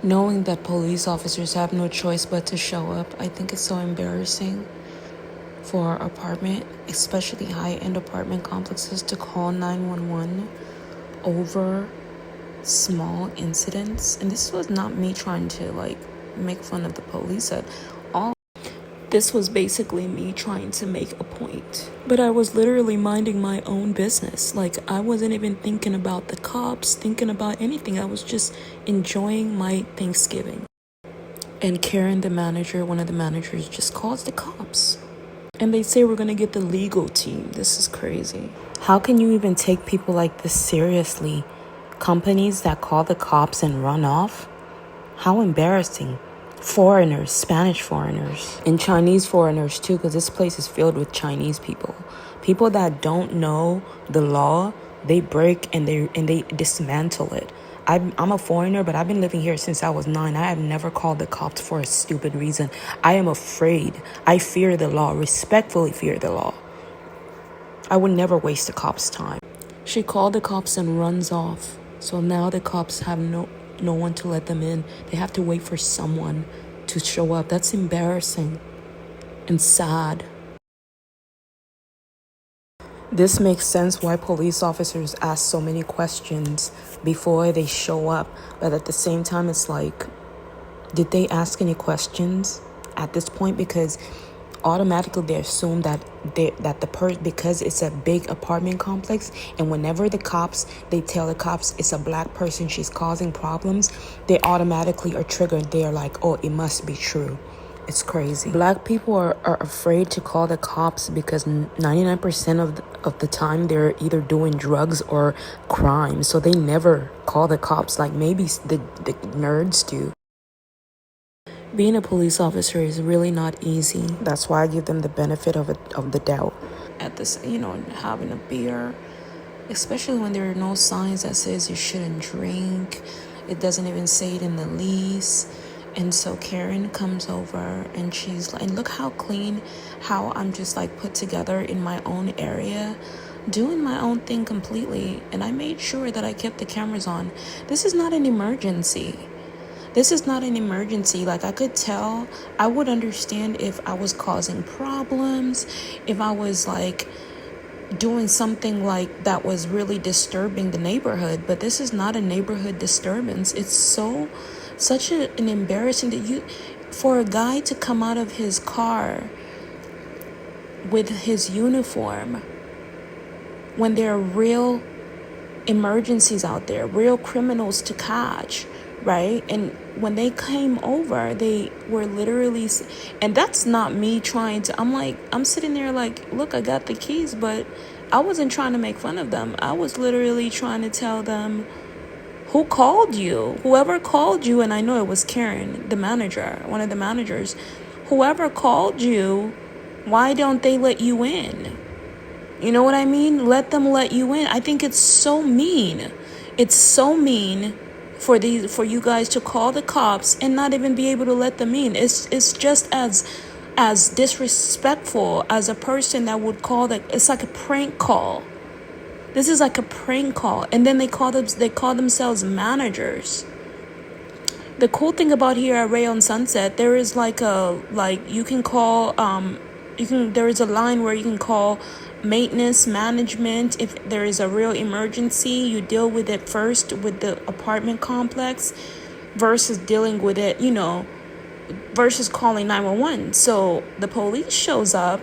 Knowing that police officers have no choice but to show up, I think it's so embarrassing for especially high-end apartment complexes, to call 911 over small incidents. And this was not me trying to make fun of the police at all. This was basically me trying to make a point. But I was literally minding my own business. I wasn't even thinking about the cops, thinking about anything. I was just enjoying my Thanksgiving. And Karen, one of the managers, just calls the cops. And they say we're going to get the legal team. This is crazy. How can you even take people like this seriously? Companies that call the cops and run off? How embarrassing. Foreigners, Spanish foreigners, and Chinese foreigners too, because this place is filled with Chinese people. People that don't know the law, they break and they dismantle it. I'm a foreigner, but I've been living here since I was 9. I have never called the cops for a stupid reason. I am afraid. I fear the law, respectfully fear the law. I would never waste the cops' time. She called the cops and runs off. So now the cops have no one to let them in. They have to wait for someone to show up. That's embarrassing and sad. This makes sense why police officers ask so many questions before they show up. But at the same time, it's like, did they ask any questions at this point? Because automatically they assume that because it's a big apartment complex, and whenever they tell the cops it's a black person, she's causing problems, they automatically are triggered. They are like, oh, it must be true. It's crazy. Black people are afraid to call the cops because 99% of the time they're either doing drugs or crime, so they never call the cops like maybe the nerds do. Being a police officer is really not easy. That's why I give them the benefit of the doubt. At this, having a beer, especially when there are no signs that says you shouldn't drink. It doesn't even say it in the lease. And so Karen comes over and she's like, look how clean, how I'm just put together in my own area, doing my own thing completely. And I made sure that I kept the cameras on. This is not an emergency. This is not an emergency. I could tell, I would understand if I was causing problems, if I was doing something that was really disturbing the neighborhood. But this is not a neighborhood disturbance. It's such an embarrassing for a guy to come out of his car with his uniform when there are real emergencies out there, real criminals to catch. Right? And when they came over, they were literally, and that's not me trying to, I'm sitting there look, I got the keys, but I wasn't trying to make fun of them. I was literally trying to tell them, who called you? Whoever called you, and I know it was Karen, the manager, one of the managers. Whoever called you, why don't they let you in? You know what I mean? Let them let you in. I think it's so mean. It's so mean for you guys to call the cops and not even be able to let them in. It's just as disrespectful as a person that would call that. It's like a prank call. This is like a prank call, and then they call themselves managers. The cool thing about here at Rayon Sunset, there is you can call there is a line where you can call maintenance, management. If there is a real emergency, you deal with it first with the apartment complex versus dealing with it, versus calling 911. So the police shows up,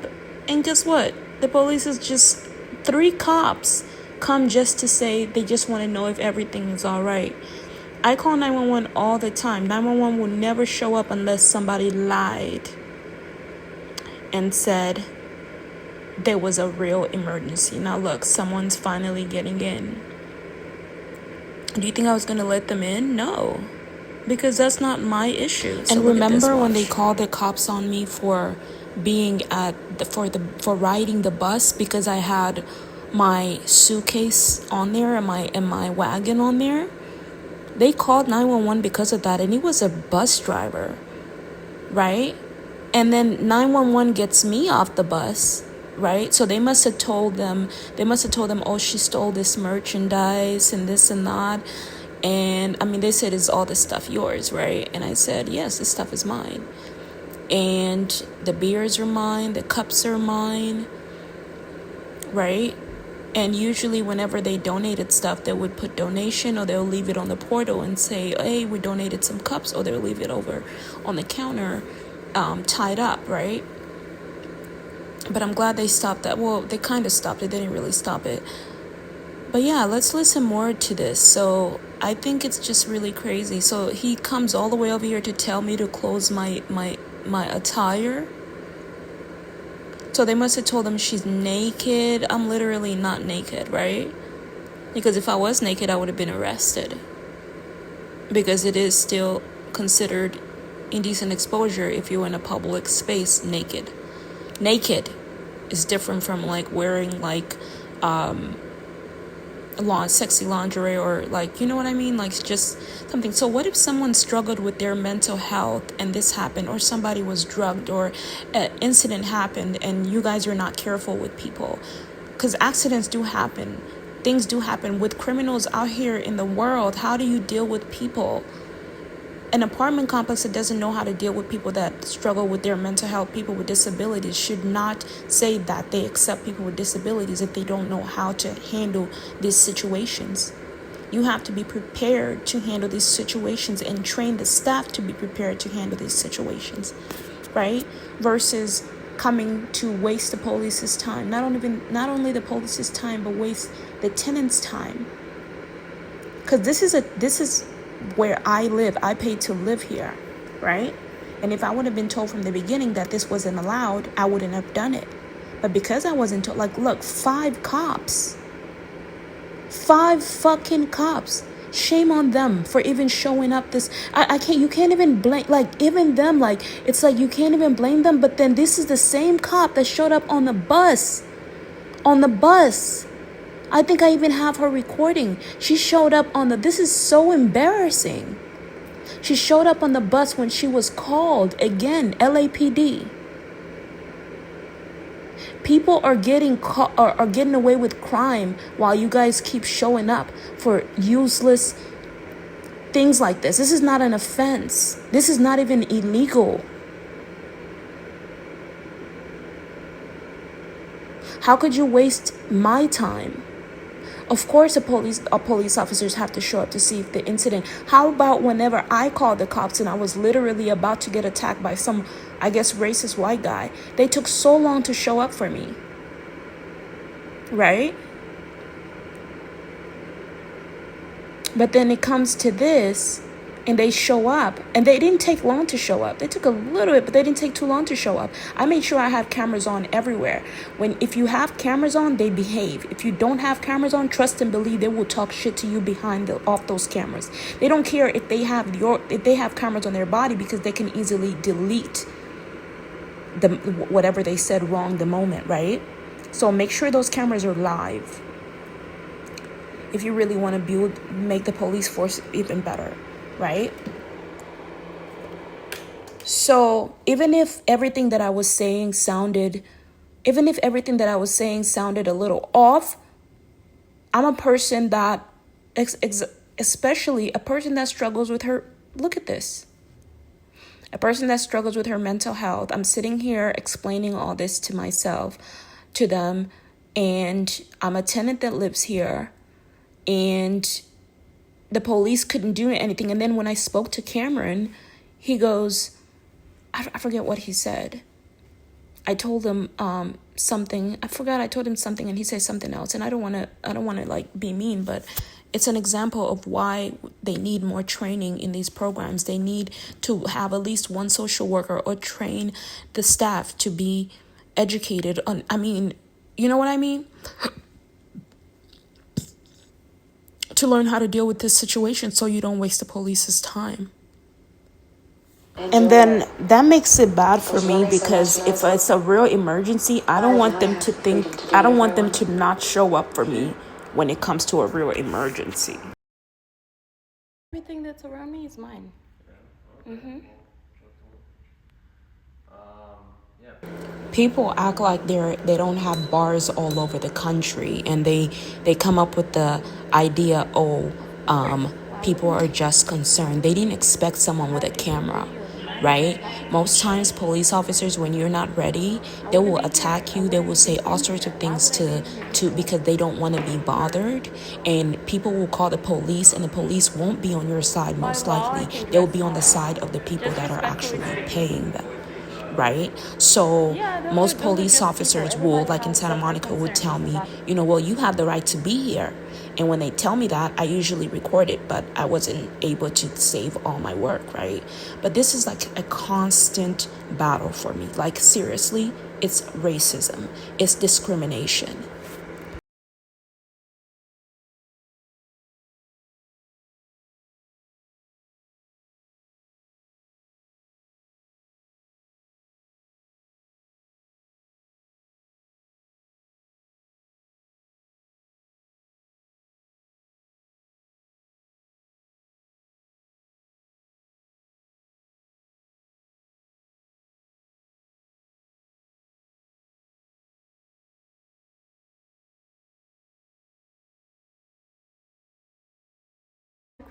and guess what? The police is just 3 cops come just to say they just want to know if everything is all right. I call 911 all the time. 911 will never show up unless somebody lied and said there was a real emergency. Now look, someone's finally getting in. Do you think I was going to let them in? No, because that's not my issue. So and remember when they called the cops on me for being for riding the bus because I had my suitcase on there and my wagon on there? They called 911 because of that, and it was a bus driver, right? And then 911 gets me off the bus, right? So they must have told them, oh, she stole this merchandise and this and that. And I mean, they said, is all this stuff yours, right? And I said, yes, this stuff is mine. And the beers are mine, the cups are mine, right? And usually whenever they donated stuff, they would put donation, or they'll leave it on the portal and say, hey, we donated some cups, or they'll leave it over on the counter tied up, right? But I'm glad they stopped that. Well, they kind of stopped it. They didn't really stop it. But yeah, let's listen more to this. So I think it's just really crazy. So he comes all the way over here to tell me to close my attire. So they must have told him she's naked. I'm literally not naked, right? Because if I was naked, I would have been arrested. Because it is still considered indecent exposure if you're in a public space naked. Naked is different from like wearing like sexy lingerie, or like, you know what I mean, like just something. So what if someone struggled with their mental health and this happened, or somebody was drugged, or an incident happened and you guys are not careful with people? Because accidents do happen, things do happen with criminals out here in the world. How do you deal with people? An apartment complex that doesn't know how to deal with people that struggle with their mental health, people with disabilities, should not say that they accept people with disabilities if they don't know how to handle these situations. You have to be prepared to handle these situations and train the staff to be prepared to handle these situations, right? Versus coming to waste the police's time. Not only the police's time, but waste the tenant's time. Because this is where I live. I paid to live here, right? And if I would have been told from the beginning that this wasn't allowed, I wouldn't have done it. But because I wasn't told, like, look, 5 cops. 5 fucking cops. Shame on them for even showing up this. You can't even blame, like, even them, like, it's like you can't even blame them. But then this is the same cop that showed up on the bus. I think I even have her recording. She showed up this is so embarrassing. She showed up on the bus when she was called. Again, LAPD. People are getting away with crime while you guys keep showing up for useless things like this. This is not an offense. This is not even illegal. How could you waste my time? Of course, police officers have to show up to see if the incident. How about whenever I called the cops and I was literally about to get attacked by some, I guess, racist white guy? They took so long to show up for me. Right? But then it comes to this, and they show up, and they didn't take long to show up. They took a little bit, but they didn't take too long to show up. I made sure I have cameras on everywhere. If you have cameras on, they behave. If you don't have cameras on, trust and believe they will talk shit to you off those cameras. They don't care if they have cameras on their body, because they can easily delete whatever they said wrong the moment, right? So make sure those cameras are live if you really want to make the police force even better. Right? So even if everything that I was saying sounded a little off, I'm a person that, especially a person that struggles with look at this. A person that struggles with her mental health. I'm sitting here explaining all this to myself, to them, and I'm a tenant that lives here, and the police couldn't do anything. And then when I spoke to Cameron, he goes, I forget what he said. I told him something. I forgot I told him something, and he said something else. And I don't want to like be mean, but it's an example of why they need more training in these programs. They need to have at least one social worker, or train the staff to be educated on, you know what I mean? To learn how to deal with this situation so you don't waste the police's time. And then that makes it bad for me, because if it's a real emergency, I don't want them to not show up for me when it comes to a real emergency. Everything that's around me is mine. People act like they don't have bars all over the country, and they come up with the idea, people are just concerned. They didn't expect someone with a camera, right? Most times police officers, when you're not ready, they will attack you. They will say all sorts of things to because they don't want to be bothered, and people will call the police, and the police won't be on your side. Most likely they'll be on the side of the people that are actually paying them, right? So most police officers will, like in Santa Monica, would tell me, well, you have the right to be here. And when they tell me that, I usually record it, but I wasn't able to save all my work, right? But this is like a constant battle for me. Like, seriously, it's racism, it's discrimination.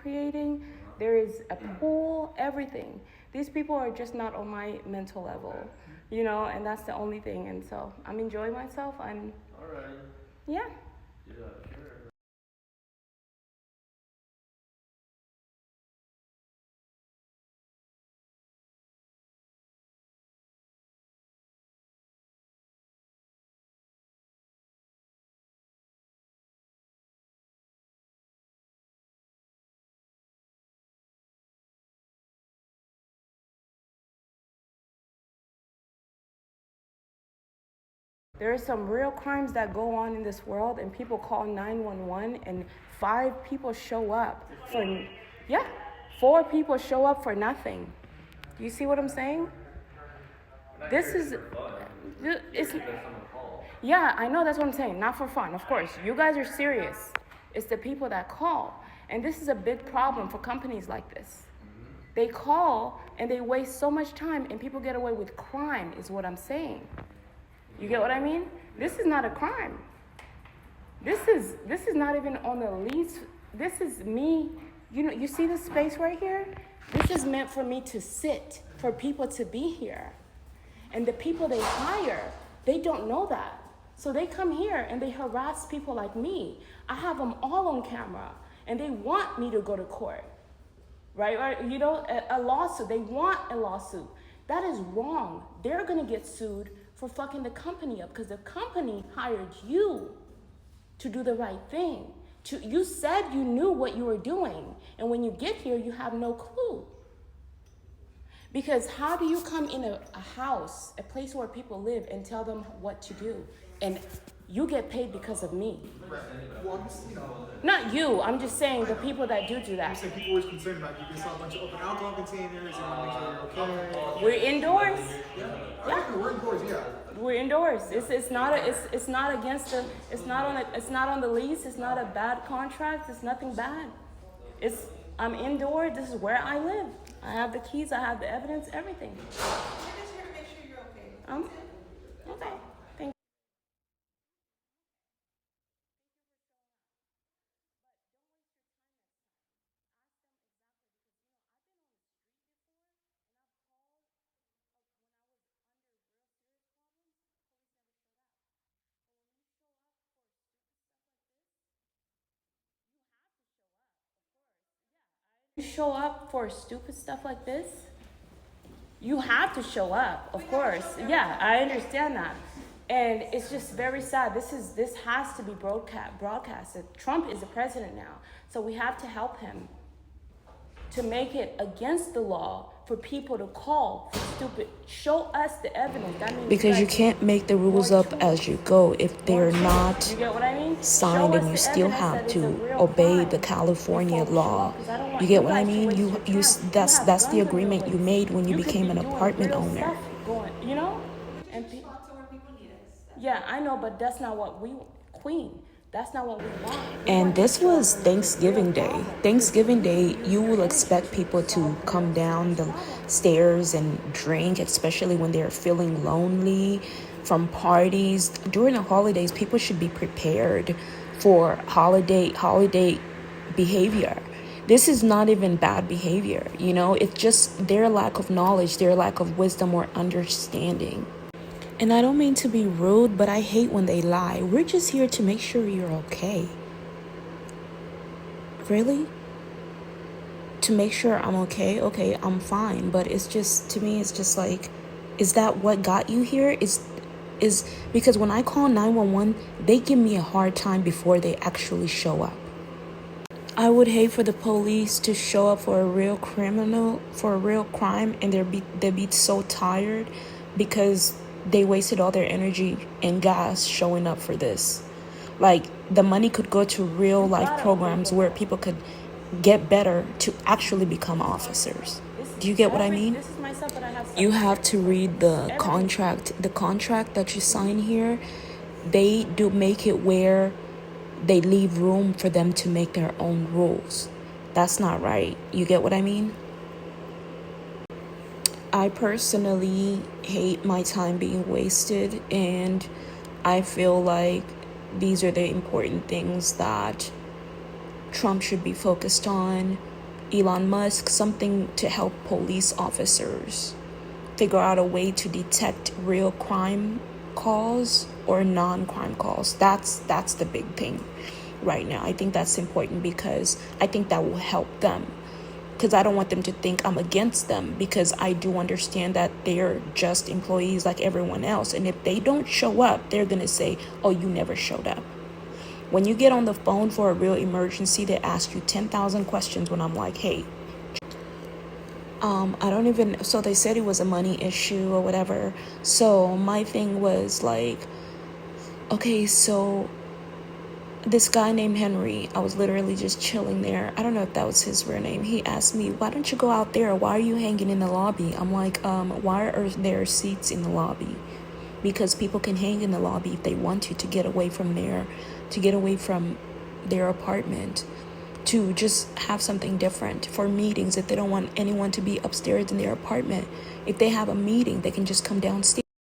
Creating, there is a pool, everything. These people are just not on my mental level, and that's the only thing. And so I'm enjoying myself. I'm all right. Yeah. There are some real crimes that go on in this world, and people call 911, and 5 people show up for, yeah, 4 people show up for nothing. Do you see what I'm saying? This is, it's, yeah, I know, that's what I'm saying. Not for fun, of course. You guys are serious. It's the people that call. And this is a big problem for companies like this. They call and they waste so much time, and people get away with crime, is what I'm saying. You get what I mean? This is not a crime. This is not even on the lease. This is me. You see this space right here? This is meant for me to sit, for people to be here. And the people they hire, they don't know that. So they come here and they harass people like me. I have them all on camera, and they want me to go to court, right? Or, a lawsuit. They want a lawsuit. That is wrong. They're gonna get sued for fucking the company up, because the company hired you to do the right thing. You said you knew what you were doing, and when you get here, you have no clue. Because how do you come in a house, a place where people live, and tell them what to do? And you get paid because of me. Not you, I'm just saying the people that do that. I'm saying people always concerned about you can saw a bunch of open alcohol containers and want to make sure you're okay. We're indoors. Yeah. We're indoors, yeah. We're indoors. It's not against it's not on the lease. It's not a bad contract. It's nothing bad. I'm indoor. This is where I live. I have the keys. I have the evidence. Everything. I'm just here to make sure you're okay. Okay. Thank you. You show up for stupid stuff like this, you have to show up, of course. Yeah, I understand that. And it's just very sad. This has to be broadcasted. Trump is the president now, so we have to help him to make it against the law for people to call for stupid. Show us the evidence. That means Because you can't make the rules up as you go if they're not you get what I mean? signed, and you still have to obey the California law. You get what I mean? That's the agreement you made when you became an apartment owner. And yeah, I know, but that's not what we Queen. That's not what we want. And this was Thanksgiving Day. Thanksgiving Day, you will expect people to come down the stairs and drink, especially when they're feeling lonely from parties. During the holidays, people should be prepared for holiday behavior. This is not even bad behavior, you know? It's just their lack of knowledge, their lack of wisdom or understanding. And I don't mean to be rude, but I hate when they lie. We're just here to make sure you're okay. Really? To make sure I'm okay? Okay, I'm fine. But it's just, to me, it's just like, is that what got you here? Is because when I call 911, they give me a hard time before they actually show up. I would hate for the police to show up for a real criminal, for a real crime, and they'd be so tired because they wasted all their energy and gas showing up for this. Like, the money could go to real life programs where people could get better to actually become officers. Do you get what I mean? This is my stuff, but I have You have to read the contract. The contract that you sign here, they do make it where they leave room for them to make their own rules. That's not right. You get what I mean? I personally hate my time being wasted, and I feel like these are the important things that Trump should be focused on. Elon Musk, something to help police officers figure out a way to detect real crime calls or non-crime calls. That's the big thing right now. I think that's important because I think that will help them. Because I don't want them to think I'm against them, because I do understand that they're just employees like everyone else. And if they don't show up, they're going to say, oh, you never showed up. When you get on the phone for a real emergency, they ask you 10,000 questions when I'm like, hey, so they said it was a money issue or whatever. So my thing was like, okay, so this guy named Henry, I was literally just chilling there. I don't know if that was his real name. He asked me, why don't you go out there? Why are you hanging in the lobby? I'm like, why are there seats in the lobby? Because people can hang in the lobby if they want to get away from their apartment, to just have something different for meetings. If they don't want anyone to be upstairs in their apartment, if they have a meeting, they can just come downstairs.